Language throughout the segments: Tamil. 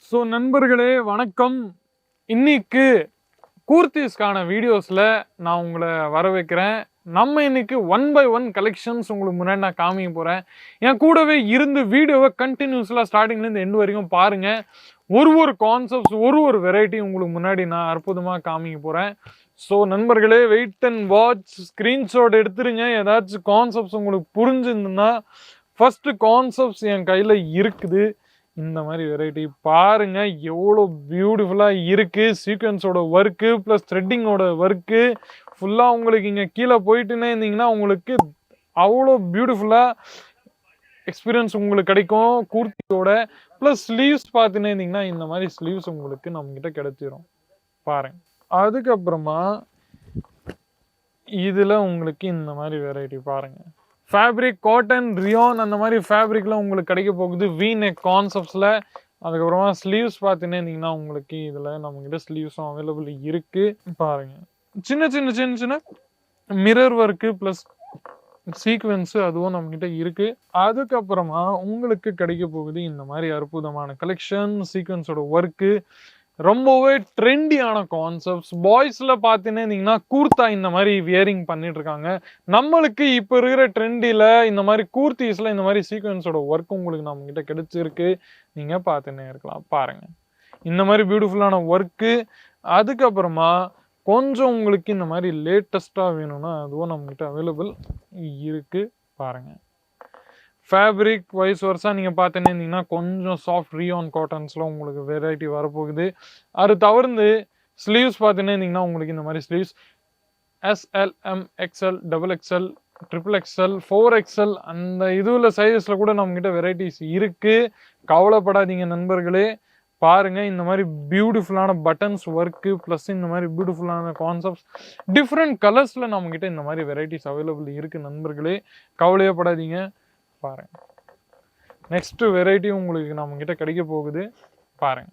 ஸோ நண்பர்களே வணக்கம். இன்னைக்கு கூர்த்திஸ்க்கான வீடியோஸில் நான் உங்களை வர வைக்கிறேன். நம்ம இன்னைக்கு 1x1 கலெக்ஷன்ஸ் உங்களுக்கு முன்னாடி நான் காமிக்க போகிறேன். என் கூடவே இருந்து வீடியோவை கண்டினியூஸ்லாம் ஸ்டார்டிங்லேருந்து எண்டு வரைக்கும் பாருங்கள். ஒரு கான்செப்ட்ஸ் ஒரு வெரைட்டி உங்களுக்கு முன்னாடி நான் அற்புதமாக காமிக்க போகிறேன். ஸோ நண்பர்களே வெயிட் அண்ட் வாட்ச், ஸ்க்ரீன்ஷாட் எடுத்துருங்க. ஏதாச்சும் கான்செப்ட்ஸ் உங்களுக்கு புரிஞ்சிருந்துன்னா ஃபஸ்ட்டு கான்செப்ட்ஸ் என் கையில் இருக்குது. இந்த மாதிரி வெரைட்டி பாருங்க, எவ்வளோ பியூட்டிஃபுல்லாக இருக்குது. சீக்வன்ஸோட ஒர்க்கு ப்ளஸ் த்ரெட்டிங்கோட ஒர்க்கு ஃபுல்லாக உங்களுக்கு இங்கே கீழே போயிட்டுனே இருந்தீங்கன்னா உங்களுக்கு அவ்வளோ பியூட்டிஃபுல்லாக எக்ஸ்பீரியன்ஸ் உங்களுக்கு கிடைக்கும் கூர்த்தியோட. ப்ளஸ் ஸ்லீவ்ஸ் பார்த்துனே இருந்தீங்கன்னா இந்த மாதிரி ஸ்லீவ்ஸ் உங்களுக்கு நம்மக்கிட்ட கிடைச்சிரும் பாருங்க. அதுக்கப்புறமா இதில் உங்களுக்கு இந்த மாதிரி வெரைட்டி பாருங்கள். ஃபேப்ரிக் காட்டன், ரியான் அந்த மாதிரி ஃபேப்ரிக்லாம் உங்களுக்கு கிடைக்க போகுது வி நெக் கான்செப்ட்ஸில். அதுக்கப்புறமா ஸ்லீவ்ஸ் பார்த்துன்னே இருந்தீங்கன்னா உங்களுக்கு இதில் நம்மக்கிட்ட ஸ்லீவ்ஸும் அவைலபிள் இருக்குது பாருங்கள். சின்ன மிரர் ஒர்க்கு ப்ளஸ் சீக்வென்ஸு அதுவும் நம்மக்கிட்ட இருக்குது. அதுக்கப்புறமா உங்களுக்கு கிடைக்க போகுது இந்த மாதிரி அற்புதமான கலெக்ஷன், சீக்வென்ஸோட ஒர்க்கு, ரொம்பவே ட்ரெண்டியான கான்செப்ட்ஸ். பாய்ஸில் பார்த்தீங்கன்னா இருந்தீங்கன்னா கூர்த்தா இந்த மாதிரி வியரிங் பண்ணிட்டு இருக்காங்க. நம்மளுக்கு இப்போ இருக்கிற ட்ரெண்டில் இந்த மாதிரி கூர்த்திஸில் இந்த மாதிரி சீக்வென்ஸோட ஒர்க் உங்களுக்கு நம்மக்கிட்ட கிடைச்சிருக்கு. நீங்கள் பார்த்துன்னே இருக்கலாம் பாருங்கள், இந்த மாதிரி பியூட்டிஃபுல்லான ஒர்க்கு. அதுக்கப்புறமா கொஞ்சம் உங்களுக்கு இந்த மாதிரி லேட்டஸ்ட்டாக வேணும்னா அதுவும் நம்மக்கிட்ட அவைலபிள் இருக்குது பாருங்கள். ஃபேப்ரிக் வைஸ் வருஷா நீங்கள் பார்த்துன்னே இருந்தீங்கன்னா கொஞ்சம் சாஃப்ட் ரியான் காட்டன்ஸில் உங்களுக்கு வெரைட்டி வரப்போகுது. அது தவிர்த்து ஸ்லீவ்ஸ் பார்த்துன்னே இருந்தீங்கன்னா உங்களுக்கு இந்த மாதிரி sleeves SL, M, XL, XXL, XXL, 4XL அந்த இதுவில் சைஸஸில் கூட நம்மக்கிட்ட வெரைட்டிஸ் இருக்குது. கவலைப்படாதீங்க நண்பர்களே. பாருங்கள், இந்த மாதிரி பியூட்டிஃபுல்லான பட்டன்ஸ் ஒர்க்கு ப்ளஸ் இந்த மாதிரி பியூட்டிஃபுல்லான கான்செப்ட்ஸ் டிஃப்ரெண்ட் கலர்ஸில் நம்மக்கிட்ட இந்த மாதிரி வெரைட்டிஸ் அவைலபிள் இருக்குது நண்பர்களே. கவலையப்படாதீங்க பாருங்க. நெக்ஸ்ட் வெரைட்டி உங்களுக்கு நம்ம கிட்ட கிடைக்க போகுது பாருங்க.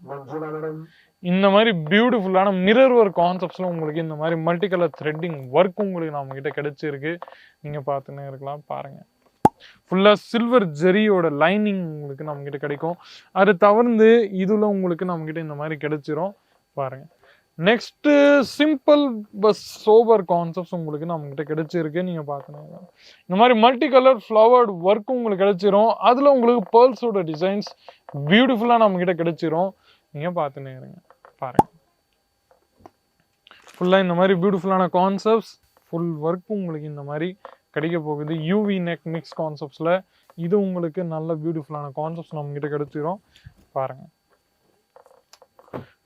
இந்த மாதிரி பியூட்டிஃபுல்லான மிரர் ஒர்க் கான்செப்ட்ஸ்ல உங்களுக்கு இந்த மாதிரி மல்டி கலர் த்ரெட்டிங் ஒர்க் உங்களுக்கு நம்ம கிட்ட கிடைச்சிருக்கு. நீங்க பார்த்துன்னே இருக்கலாம் பாருங்க. ஃபுல்லா சில்வர் ஜெரியோட லைனிங் உங்களுக்கு நம்ம கிட்ட கிடைக்கும். அது தவிர்த்து இதுல உங்களுக்கு நம்ம கிட்ட இந்த மாதிரி கிடைச்சிரும் பாருங்க. Next simple bus sober concepts உங்களுக்கு நம்மக்கிட்ட கிடைச்சிருக்கு. நீங்கள் பார்க்கணும், இந்த மாதிரி மல்டி கலர் ஃப்ளவர்டு ஒர்க்கும் உங்களுக்கு கிடைச்சிரும். அதில் உங்களுக்கு பேர்ல்ஸோட டிசைன்ஸ் பியூட்டிஃபுல்லாக நம்மக்கிட்ட கிடைச்சிரும். நீங்கள் பார்த்துன்னே இருங்க பாருங்கள். ஃபுல்லாக இந்த மாதிரி பியூட்டிஃபுல்லான கான்செப்ட்ஸ் ஃபுல் ஒர்க்கும் உங்களுக்கு இந்த மாதிரி கிடைக்க போகுது. யூவி நெக் மிக்ஸ் கான்செப்ட்ஸில் இது உங்களுக்கு நல்ல பியூட்டிஃபுல்லான கான்செப்ட்ஸ் நம்மக்கிட்ட கிடைச்சிரும் பாருங்கள்.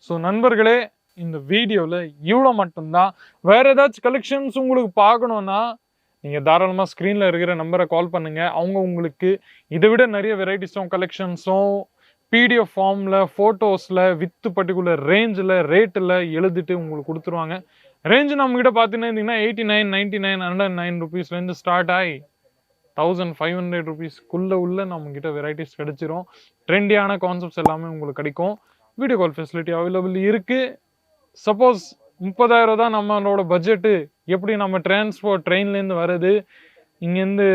ஸோ நண்பர்களே, இந்த வீடியோவில் இவ்வளோ மட்டும்தான். வேறு ஏதாச்சும் கலெக்ஷன்ஸ் உங்களுக்கு பார்க்கணுன்னா நீங்கள் தாராளமாக ஸ்க்ரீனில் இருக்கிற நம்பரை கால் பண்ணுங்கள். அவங்க உங்களுக்கு இதை விட நிறைய வெரைட்டிஸும் கலெக்ஷன்ஸும் PDF ஃபார்மில் ஃபோட்டோஸில் வித் பர்டிகுலர் ரேஞ்சில் ரேட்டில் எழுதிட்டு உங்களுக்கு கொடுத்துருவாங்க. ரேஞ்சு நம்மக்கிட்ட பார்த்தீங்கன்னா இருந்தீங்கன்னா 89, 99, 109 ருபீஸ்லேருந்து ஸ்டார்ட் ஆகி 1500 ருபீஸ்க்குள்ளே உள்ள நம்மக்கிட்ட வெரைட்டிஸ் கிடைச்சிரும். ட்ரெண்டியான கான்செப்ட்ஸ் எல்லாமே உங்களுக்கு கிடைக்கும். வீடியோ கால் ஃபெசிலிட்டி அவைலபிள் இருக்குது. சப்போஸ் 30,000 தான் நம்மளோட பட்ஜெட்டு, எப்படி நம்ம டிரான்ஸ்போர்ட் ட்ரெயின்லேருந்து வருது, இங்கேருந்து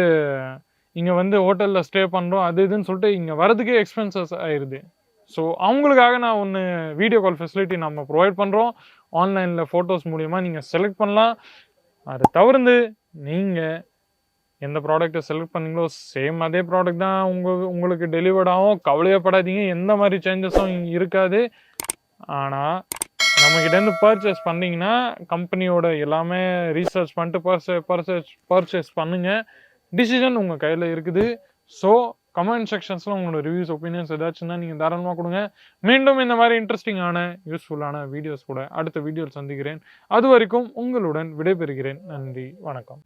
இங்கே வந்து ஹோட்டலில் ஸ்டே பண்ணுறோம் அது இதுன்னு சொல்லிட்டு இங்கே வரதுக்கே எக்ஸ்பென்சஸ் ஆயிடுது. ஸோ அவங்களுக்காக நான் ஒன்று வீடியோ கால் ஃபெசிலிட்டி நம்ம ப்ரொவைட் பண்ணுறோம். ஆன்லைனில் ஃபோட்டோஸ் மூலிமா நீங்கள் செலக்ட் பண்ணலாம். அது தவிர்த்து நீங்கள் எந்த ப்ராடக்ட்டை செலக்ட் பண்ணீங்களோ சேம் அதே ப்ராடக்ட் தான் உங்களுக்கு டெலிவர்ட் ஆகும். கவலையப்படாதீங்க, எந்த மாதிரி சேஞ்சஸும் இருக்காது. ஆனால் நம்மக்கிட்டேருந்து பர்ச்சேஸ் பண்ணிங்கன்னா கம்பெனியோட எல்லாமே ரீசர்ச் பண்ணிட்டு பர்ச்சேஸ் பண்ணுங்கள். டிசிஷன் உங்கள் கையில் இருக்குது. ஸோ கமெண்ட் செக்ஷன்ஸில் உங்களோட ரிவ்யூஸ் ஒப்பீனியன்ஸ் ஏதாச்சுன்னா நீங்கள் தாராளமாக கொடுங்க. மீண்டும் இந்த மாதிரி இன்ட்ரெஸ்டிங்கான யூஸ்ஃபுல்லான வீடியோஸ் கூட அடுத்த வீடியோவில் சந்திக்கிறேன். அது வரைக்கும் உங்களுடன் விடைபெறுகிறேன். நன்றி, வணக்கம்.